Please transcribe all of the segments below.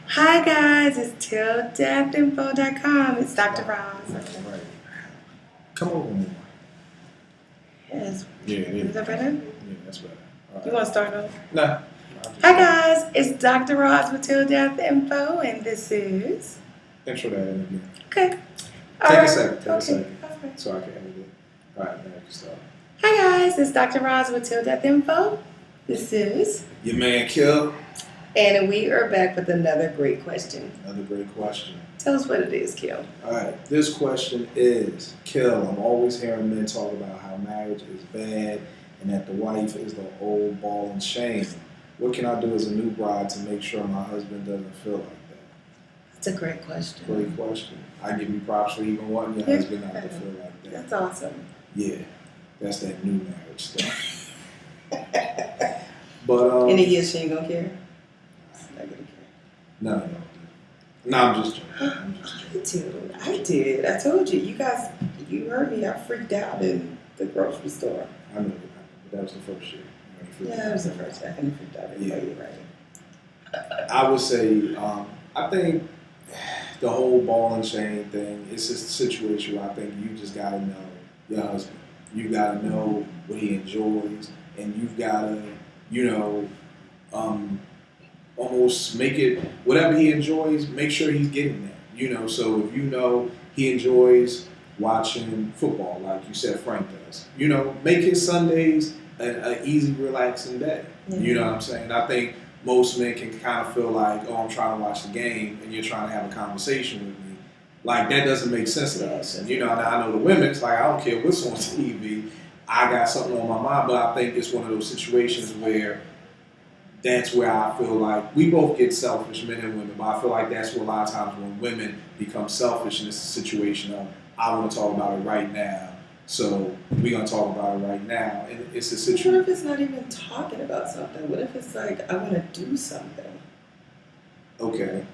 Hi guys, it's tilldeathinfo.com. It's Dr. Ross. Right. Come over more. Yes. Yeah, Is that better? Yeah, that's better. You want to start over? Nah. Hi guys, it's Dr. Ross with Till Death Info, and this is. Intro that in again. Okay. Take a second. Take a Okay. second. Okay. So I can edit it. Alright, now you can start. Hi guys, it's Dr. Ross with Till Death Info. This is. Your man Kill. And we are back with another great question. Another great question. Tell us what it is, Kill. Alright, this question is Kill. I'm always hearing men talk about how marriage is bad and that the wife is the old ball and chain. What can I do as a new bride to make sure my husband doesn't feel like that? That's a great question. Great question. I give you props for even wanting your husband not to feel like that. That's awesome. Yeah, that's that new marriage stuff. But In a year, she ain't gonna care. She's not gonna care. no, no, I'm just joking. I did. I told you. You guys, you heard me. I freaked out in the grocery store. I know, but that was the first year. Yeah, that was the first time. I freaked out. Yeah. You're right. I would say, I think the whole ball and chain thing, it's just a situation where I think you just gotta know your husband. You gotta know what he enjoys, and you've gotta, almost make it whatever he enjoys. Make sure he's getting that. So if you know he enjoys watching football, like you said, Frank does. Make his Sundays an easy, relaxing day. Mm-hmm. You know what I'm saying? I think most men can kind of feel like, oh, I'm trying to watch the game, and you're trying to have a conversation with me. Like, that doesn't make sense to us. And, I know the women, it's like, I don't care what's on TV. I got something on my mind, but I think it's one of those situations where that's where I feel like we both get selfish, men and women, but I feel like that's where a lot of times when women become selfish, and it's a situation of, I want to talk about it right now. So we're going to talk about it right now. And it's a situation. What if it's not even talking about something? What if it's like, I want to do something? Okay.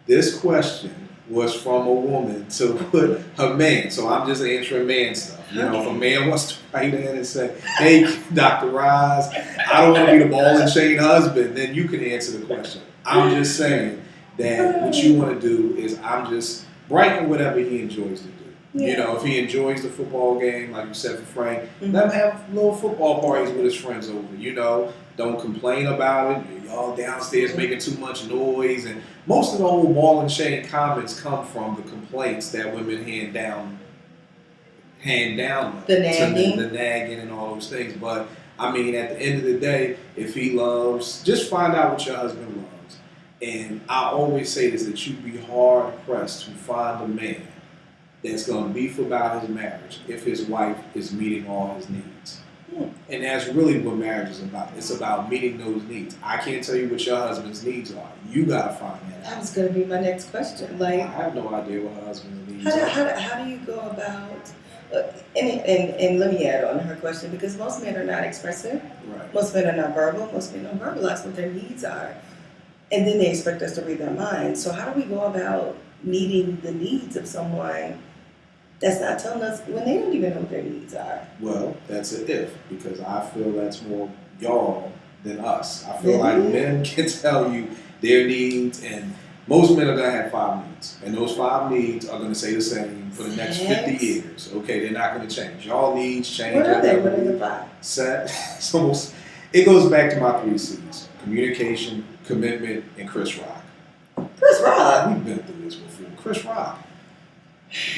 This question was from a woman to put her man. So I'm just answering man stuff. If a man wants to write in and say, hey, Dr. Roz, I don't want to be the ball and chain husband, then you can answer the question. I'm just saying that what you want to do is I'm just brighten whatever he enjoys to do. Yeah. If he enjoys the football game, like you said for Frank, let him have little football parties with his friends over. Don't complain about it. Y'all downstairs making too much noise. And most of the whole ball and chain comments come from the complaints that women hand down the nagging. The nagging and all those things. But, at the end of the day, if he loves, just find out what your husband loves. And I always say this, that you'd be hard-pressed to find a man that's going to beef about his marriage if his wife is meeting all his needs. And that's really what marriage is about. It's about meeting those needs. I can't tell you what your husband's needs are. You got to find that out. That was going to be my next question. I have no idea what her husband's needs are. How do you go about, and let me add on to her question, because most men are not expressive. Right. Most men are not verbal. Most men don't verbalize what their needs are. And then they expect us to read their minds. So how do we go about meeting the needs of someone that's not telling us when they don't even know what their needs are? Well, that's an if, because I feel that's more y'all than us. I feel like men can tell you their needs, and most men are going to have 5 needs. And those 5 needs are going to stay the same for the next 50 years. Okay, they're not going to change. Y'all needs change. What are they? What are the 5? It goes back to my 3 C's. Communication, commitment, and Chris Rock. Chris Rock? We've been through this before. Chris Rock.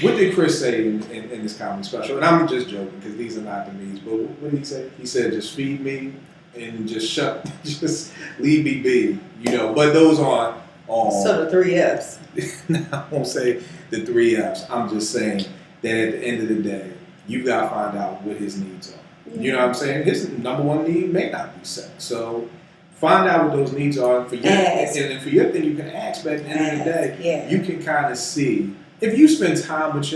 What did Chris say in this comedy special? And I'm just joking because these are not the memes, but what did he say? He said, just feed me and just leave me be, But those aren't all. So the 3 F's. I won't say the 3 F's. I'm just saying that at the end of the day, you got to find out what his needs are. You know what I'm saying? His number 1 need may not be set. So find out what those needs are. And for your thing, you can ask, but at the end of the day, you can kind of see. If you spend time with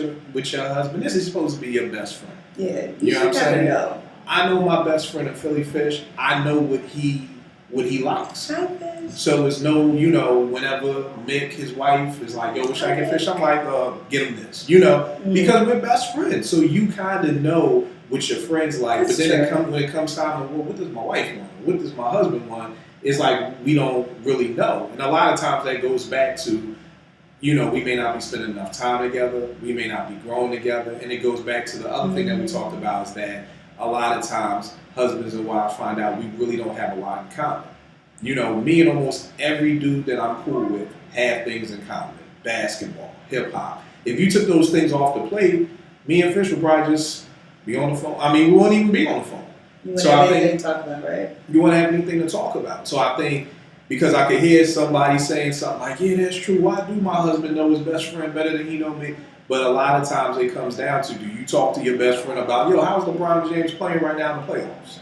your husband, this is supposed to be your best friend. Yeah, you know what I'm saying? Know. I know my best friend in Philly Fish. I know what he likes. So it's whenever Mick, his wife, is like, yo, what should I get fish? I'm like, get him this. Because we're best friends. So you kind of know what your friends like. That's but then true. when it comes time to, well, what does my wife want? What does my husband want? It's like we don't really know. And a lot of times that goes back to, we may not be spending enough time together. We may not be growing together. And it goes back to the other thing that we talked about is that a lot of times husbands and wives find out we really don't have a lot in common. Me and almost every dude that I'm cool with have things in common. Basketball, hip hop. If you took those things off the plate, me and Fish would probably just be on the phone. I mean, we wouldn't even be on the phone. You wouldn't have anything to talk about, right? You wouldn't have anything to talk about. So I think because I could hear somebody saying something like, yeah, that's true. Why do my husband know his best friend better than he know me? But a lot of times it comes down to, do you talk to your best friend about, how's LeBron James playing right now in the playoffs?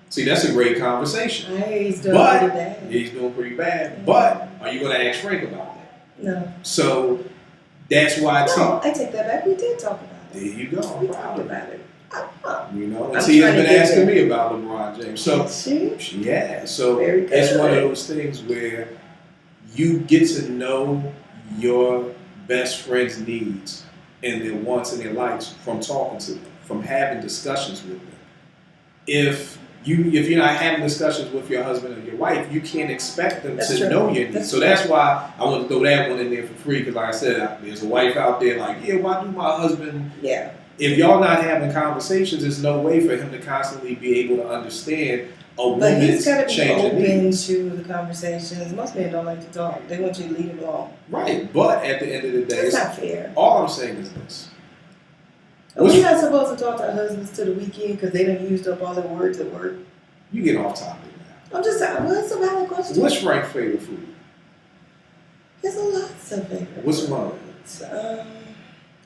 See, that's a great conversation. Hey, he's doing pretty bad. He's doing pretty bad. But are you going to ask Frank about that? No. So that's why I take that back. We did talk about it. There you go. We talked about it. And Tia's been asking me about LeBron James. So yeah, so it's one of those things where you get to know your best friend's needs and their wants and their likes from talking to them, from having discussions with them. If you're not having discussions with your husband or your wife, you can't expect them to know your needs. So that's why I want to throw that one in there for free, because like I said, there's a wife out there like, why do my husband? Yeah. If y'all not having conversations, there's no way for him to constantly be able to understand a woman's But he's got to be open needs. to the conversations. Most men don't like to talk. They want you to lead them along. Right, but at the end of the day, that's not fair. All I'm saying is this. We're not supposed to talk to our husbands to the weekend because they done used up all their words at work. You get off topic now. I'm just saying, what's a valid question? What's Frank's favorite food? There's a lot of favorite What's one?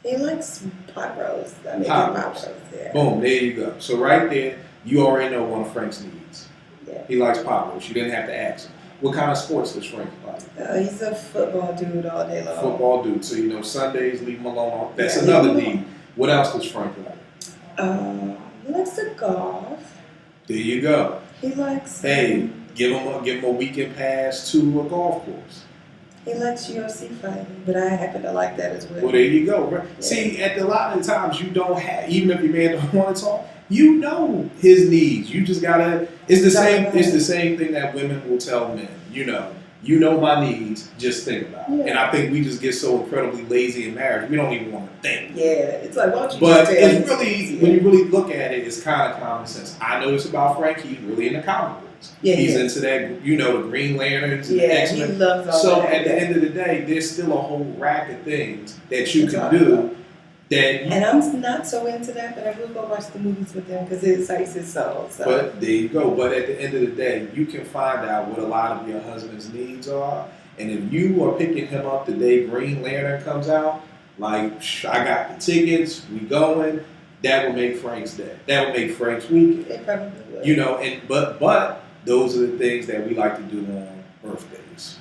He likes pot roast. I mean, pot roast. Yeah. Boom, there you go. So right there, you already know one of Frank's needs. Yeah. He likes pot roast. You didn't have to ask him. What kind of sports does Frank like? He's a football dude all day long. Football dude. So, Sundays, leave him alone. That's another need. What else does Frank like? He likes to golf. There you go. He likes... Hey, give him a weekend pass to a golf course. He likes UFC fighting, but I happen to like that as well. Well, there you go. Yeah. See, a lot of the times you don't have, even if your man don't want to talk, you know his needs. You just gotta. It's the same. It's the same thing that women will tell men. You know my needs. Just think about it. Yeah. And I think we just get so incredibly lazy in marriage. We don't even want to think. Yeah, it's like, why don't you? But it's really, when you really look at it, it's kind of common sense. I know it's about Frank. He's really into comic books. Yeah, he's into that. The Green Lanterns. And the X-Men. He loves all so that. At the end of the day, there's still a whole rack of things that you can do. And I'm not so into that, but I will go watch the movies with them because it excites his soul. So. But there you go. But at the end of the day, you can find out what a lot of your husband's needs are. And if you are picking him up the day Green Lantern comes out, like, I got the tickets, we going, that will make Frank's day. That will make Frank's weekend. It probably will. But those are the things that we like to do on birthdays.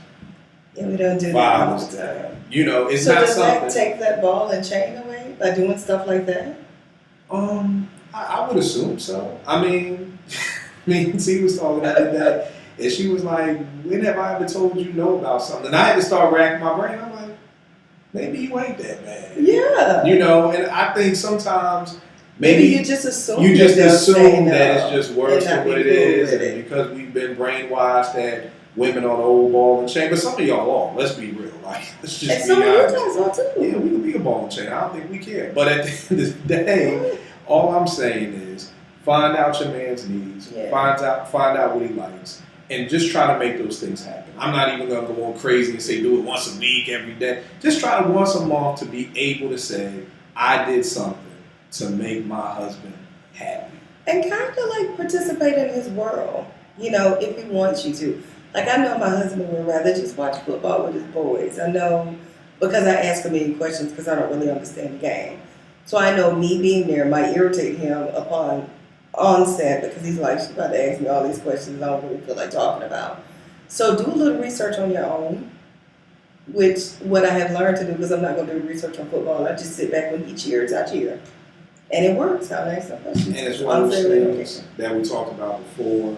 Yeah, we don't do that all the time. It's so not does something. That take that ball and chain away by doing stuff like that? I would assume so. I mean, she was talking about that, and she was like, "When have I ever told you no about something?" And I had to start racking my brain. I'm like, maybe you ain't that bad. Yeah. And I think sometimes maybe you just assume that it's just worse than what it is, and because we've been brainwashed that women are the old ball and chain. But some of y'all are. Let's be real. Like, let's just be honest. And some of you guys are too. Yeah, we can be a ball and chain. I don't think we care. But at the end of the day, all I'm saying is find out your man's needs. Yeah. Find out what he likes. And just try to make those things happen. I'm not even going to go on crazy and say do it once a week, every day. Just try to once a month to be able to say, I did something to make my husband happy. And kind of like participate in his world, if he wants you to. Like, I know my husband would rather just watch football with his boys. I know because I ask him many questions because I don't really understand the game. So I know me being there might irritate him upon onset because he's like, she's about to ask me all these questions I don't really feel like talking about. So do a little research on your own, which what I have learned to do, because I'm not going to do research on football. I just sit back when he cheers, I cheer. And it works. I'll ask some questions. And it's one of those things that we talked about before.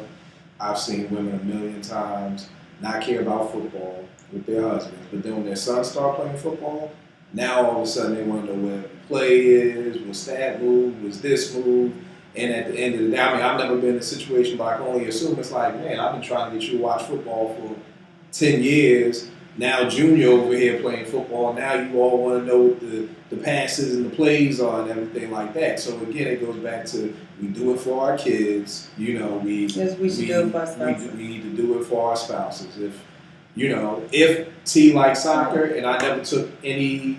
I've seen women 1,000,000 times not care about football with their husbands, but then when their sons start playing football, Now all of a sudden they want to know where the play is, what's that move, what's this move. And at the end of the day, I mean, I've never been in a situation, but I can only assume it's like, man, I've been trying to get you to watch football for 10 years. Now Junior over here playing football. Now you all want to know what the passes and the plays are and everything like that. So again, it goes back to we do it for our kids. You know, Yes, we should do it for our spouses. we need to do it for our spouses. If T likes soccer and I never took any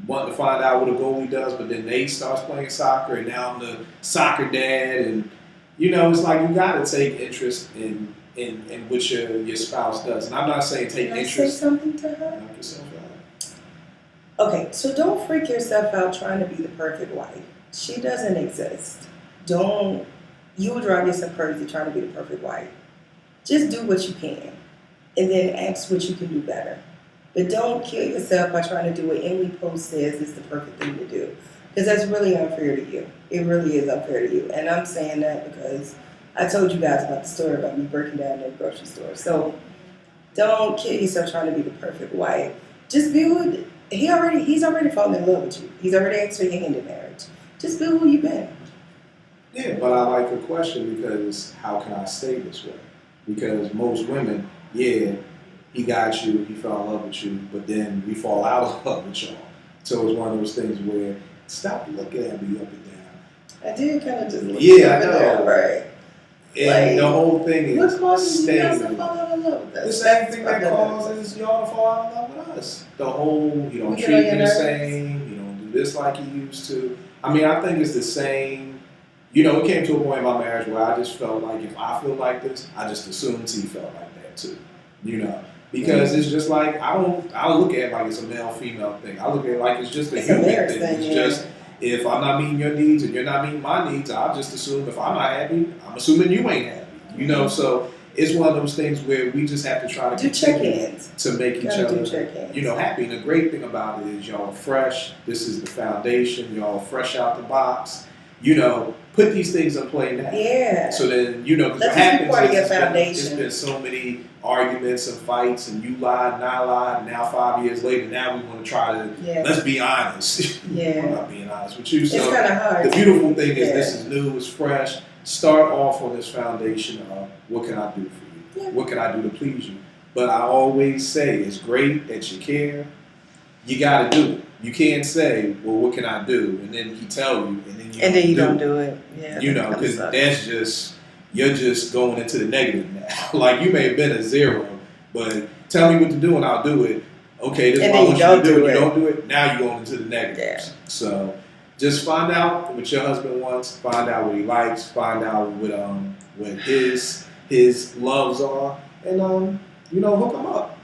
wanting to find out what a goalie does, but then Nate starts playing soccer and now I'm the soccer dad, and it's like you got to take interest in what your spouse does. And I'm not saying take Can I say interest. something to her? Knock yourself out. Okay, so don't freak yourself out trying to be the perfect wife. She doesn't exist. You would drive yourself crazy trying to be the perfect wife. Just do what you can and then ask what you can do better. But don't kill yourself by trying to do what Emily Post says is the perfect thing to do. Because that's really unfair to you. It really is unfair to you. And I'm saying that because I told you guys about the story about me breaking down in the grocery store. So don't kill yourself trying to be the perfect wife. Just build. He's already fallen in love with you. He's already asked for your hand in marriage. Just be who you've been. Yeah, but I like the question because how can I stay this way? Because most women, yeah, he got you, he fell in love with you, but then we fall out of love with y'all. So it's one of those things where stop looking at me up and down. I did kind of just look Yeah, I up and know. down, right? And the whole thing What is causes you guys to staying. fall out of love with us? The same thing that causes y'all to fall out of love with us. The whole, you don't We get treat on me your the nerves. same, you don't do this like you used to. I mean, I think it's the same. It came to a point in my marriage where I just felt like if I feel like this, I just assumed he felt like that too. Because it's just like I don't look at it like it's a male-female thing. I look at it like it's just a It's a human marriage thing. thing, It's yeah. just if I'm not meeting your needs and you're not meeting my needs, I'll just assume if I'm not happy, I'm assuming you ain't happy. So it's one of those things where we just have to try to Do continue check-ins. to make each Gotta do other, check-ins. happy. And the great thing about it is y'all fresh. This is the foundation. Y'all fresh out the box. Put these things in play now. Yeah. So then, because what Let this be happens part of is your it's foundation. been so many arguments and fights, and you lied and I lied, and now 5 years later, now we want to try to, Yeah. let's be honest. I'm Yeah. not being honest with you. It's So kind of hard. the beautiful thing is Yeah. this is new, it's fresh. Start off on this foundation of what can I do for you? Yeah. What can I do to please you? But I always say it's great that you care. You got to do it. You can't say, well, what can I do? And then he tell you, and then you don't do do it. Yeah. because that's just, you're just going into the negative now. Like you may have been a 0, but tell me what to do and I'll do it. Okay, this is And what I then want you you to don't do. do You it. don't do it. Now you're going into the negatives. Yeah. So just find out what your husband wants. Find out what he likes. Find out what his loves are, and hook him up.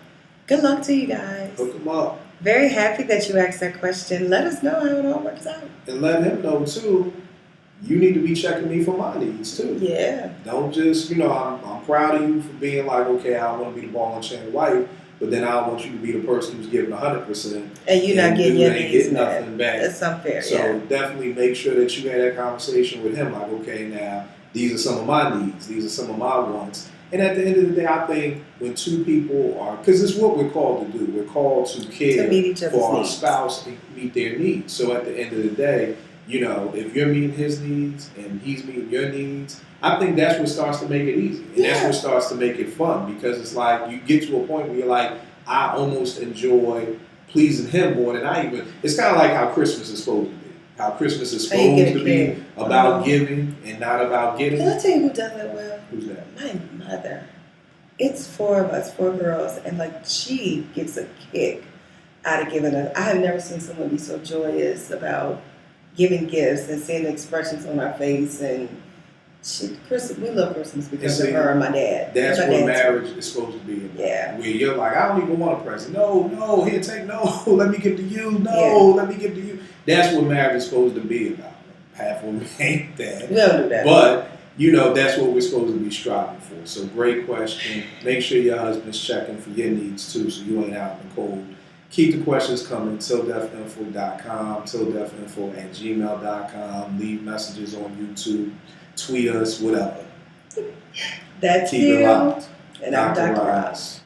Good luck to you guys. Hook him up. Very happy that you asked that question. Let us know how it all works out. And let him know too, you need to be checking me for my needs too. Yeah. Don't just, I'm proud of you for being like, okay, I want to be the ball and chain wife, but then I want you to be the person who's giving 100%. And you're not getting your ain't needs getting met. nothing back. That's unfair. So Yeah. definitely make sure that you had that conversation with him, like, okay, now these are some of my needs, these are some of my wants. And at the end of the day, I think when two people are, because it's what we're called to do, we're called to care To meet each other's for our needs. spouse and meet their needs. So at the end of the day, if you're meeting his needs and he's meeting your needs, I think that's what starts to make it easy. And that's Yeah. what starts to make it fun, because it's like you get to a point where you're like, I almost enjoy pleasing him more than I even. It's kind of like how Christmas is supposed to be. How Christmas is How you get supposed a to be kid. about giving and not about getting. Can I tell you who does that well? Who's that? My mother. It's 4 of us, 4 girls, and she gets a kick out of giving us. I have never seen someone be so joyous about giving gifts and seeing the expressions on our face. And we love Christmas because And of see, her and my dad. That's My what dad, marriage is supposed to be about. Yeah. Where you're like, I don't even want a present. No, here, take no. Let me give to you. No, let me give to you. That's what marriage is supposed to be about. Half of them ain't that. We don't do that. But, that's what we're supposed to be striving for. So great question. Make sure your husband's checking for your needs too, so you ain't out in the cold. Keep the questions coming, tilldeafinfo.com, tilldeafinfo@gmail.com. Leave messages on YouTube, tweet us, whatever. That's Keep it Till, locked. and I'm Dr. Ross. Ross.